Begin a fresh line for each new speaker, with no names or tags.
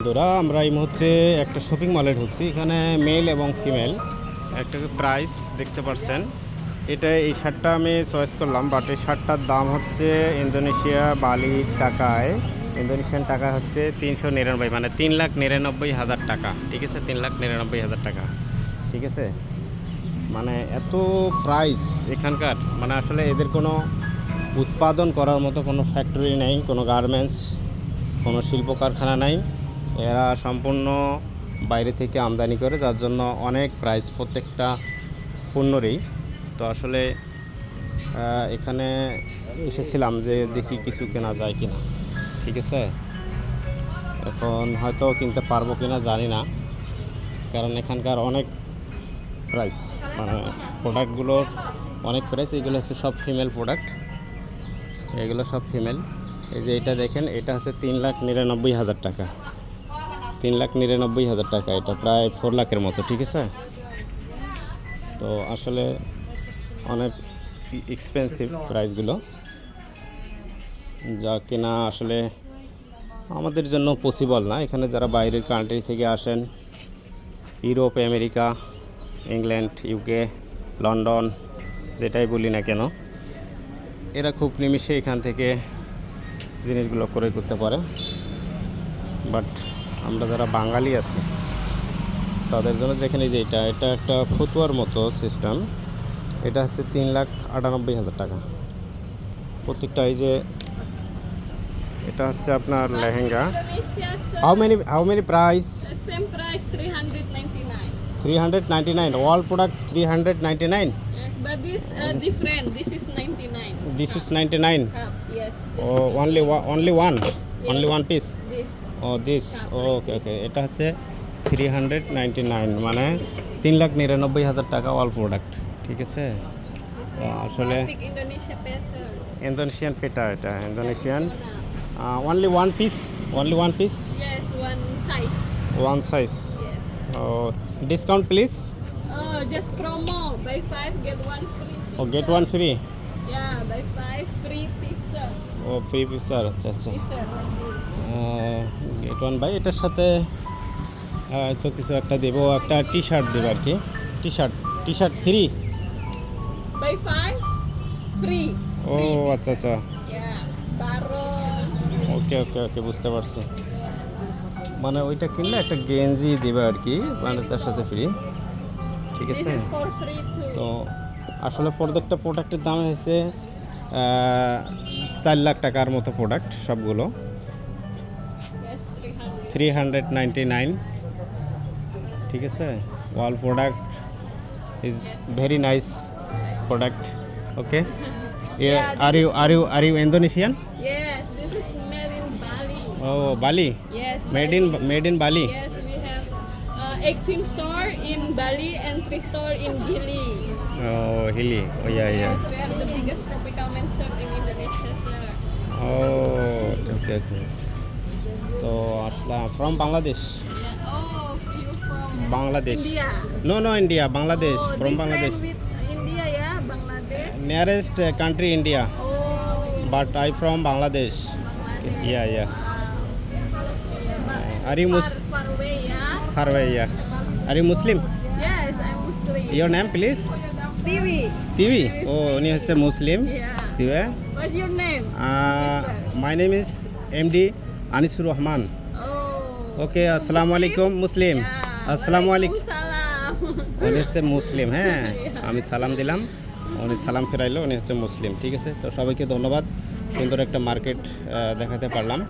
বন্ধুরা, আমরা এই মুহূর্তে একটা শপিং মলে ঢুকছি। এখানে মেল এবং ফিমেল একটা প্রাইস দেখতে পাচ্ছেন। এই শার্টটা আমি চয়েস করলাম, বাট এই শার্টটার দাম হচ্ছে ইন্দোনেশিয়া বালি টাকায়, ইন্দোনেশিয়ান টাকা হচ্ছে 399, মানে 3,99,000 টাকা। ঠিক আছে, 3,99,000 টাকা। ঠিক আছে, মানে এত প্রাইস এখানকার, মানে আসলে এদের কোনো উৎপাদন করার মতো কোনো ফ্যাক্টরি নেই, কোনো গার্মেন্টস, কোনো শিল্প কারখানা নাই। এরা সম্পূর্ণ বাইরে থেকে আমদানি করে, যার জন্য অনেক প্রাইস প্রত্যেকটা পণ্যরই। তো আসলে এখানে এসেছিলাম যে দেখি কিছু কেনা যায় কিনা। ঠিক আছে, এখন হয়তো কিনতে পারবো কিনা জানি না, কারণ এখানকার অনেক প্রাইস, মানে প্রোডাক্টগুলোর অনেক প্রাইস। এইগুলো হচ্ছে সব ফিমেল প্রোডাক্ট, এগুলো সব ফিমেল। এই যে এটা দেখেন, এটা হচ্ছে 3,99,000 টাকা, 3,99,000 টাকা। এটা প্রায় 4 লাখের মতো। ঠিক আছে, তো আসলে অনেক এক্সপেন্সিভ প্রাইসগুলো, যা কিনা আসলে আমাদের জন্য পসিবল না। এখানে যারা বাইরের কান্ট্রি থেকে আসেন, Europe, America, England, UK, London, যেটাই বলি না কেন, এরা খুব নিমিষে এখান থেকে জিনিসগুলো ক্রয় করতে পারে। বাট আমরা যারা বাঙালি আছি তাদের জন্য, যেখানে যে এটা একটা ফতুয়ার মতো সিস্টেম, এটা হচ্ছে 3,98,000 টাকা প্রত্যেকটা। এই যে এটা হচ্ছে আপনার lehenga. How many price?
Same price 399.
399, all product 399.
Yes, but this different. This is 99.
This is 99.
Cup, yes.
Oh, only one, only one piece.
This.
Oh this, okay. এটা হচ্ছে 399, মানে 3,99,000 টাকা অল প্রোডাক্ট। ঠিক আছে, আসলে
Indonesia better.
ইন্দোনেশিয়ান পেটা, এটা Indonesian. Only one piece?
Yes, one size.
One size.
Yes.
Discount please.
Oh, just promo. Buy 5 get 1 free.
Oh get one free.
Yeah, buy 5 free t-shirt.
Oh free পিসার, আচ্ছা।
T-shirt.
Get one by, এটার সাথে তো কিছু একটা দেবো, একটা T shirt দেবো আর কি। T shirt free.
Buy 5 free.
ও আচ্ছা।
Yeah, Baron.
ওকে, বুঝতে পারছি। মানে ওইটা কিনলে একটা গেঞ্জি দেবে আর কি, মানে তার সাথে ফ্রি। ঠিক
This
আছে,
is for free too.
তো আসলে প্রত্যেকটা প্রোডাক্টের দাম হয়েছে 4 লাখ টাকার মতো প্রোডাক্ট সবগুলো।
Yes, 300.
399। ঠিক আছে, all product is very nice product. Okay, are you Indonesian?
Yes, this is made in Bali.
ও Bali,
Yes,
made in Bali.
Yes, we have 18 store in Bali and 3 store in Gili.
ও Hili, yeah.
Yes, we have the biggest tropical men's shop in Indonesia, sir.
Oh okay. তো আসলাম from Bangladesh.
Yeah. Oh, you from
Bangladesh?
India?
No India, Bangladesh,
Oh,
from
different
Bangladesh.
with India, yeah, Bangladesh.
Nearest country India,
Oh,
but I from Bangladesh.
Bangladesh.
Yeah.
Yeah, but
Are you
far away, yeah?
Far way, yeah. Are you Muslim?
Yes, I'm Muslim.
Your name please?
TV.
TV. ও উনি হচ্ছে মুসলিম।
Yeah.
TV.
What's your name?
My name is MD Anisur Rahman.
Oh.
ওকে, আসসালামু আলাইকুম। মুসলিম।
Yeah.
আসসালামু আলাইকুম।
Waalaikumsalam.
উনি হচ্ছে মুসলিম, হ্যাঁ। আমি সালাম দিলাম, উনি সালাম ফেরাইলো, উনি হচ্ছে মুসলিম। ঠিক আছে, তো সবাইকে ধন্যবাদ, সুন্দর একটা মার্কেট দেখাতে পারলাম।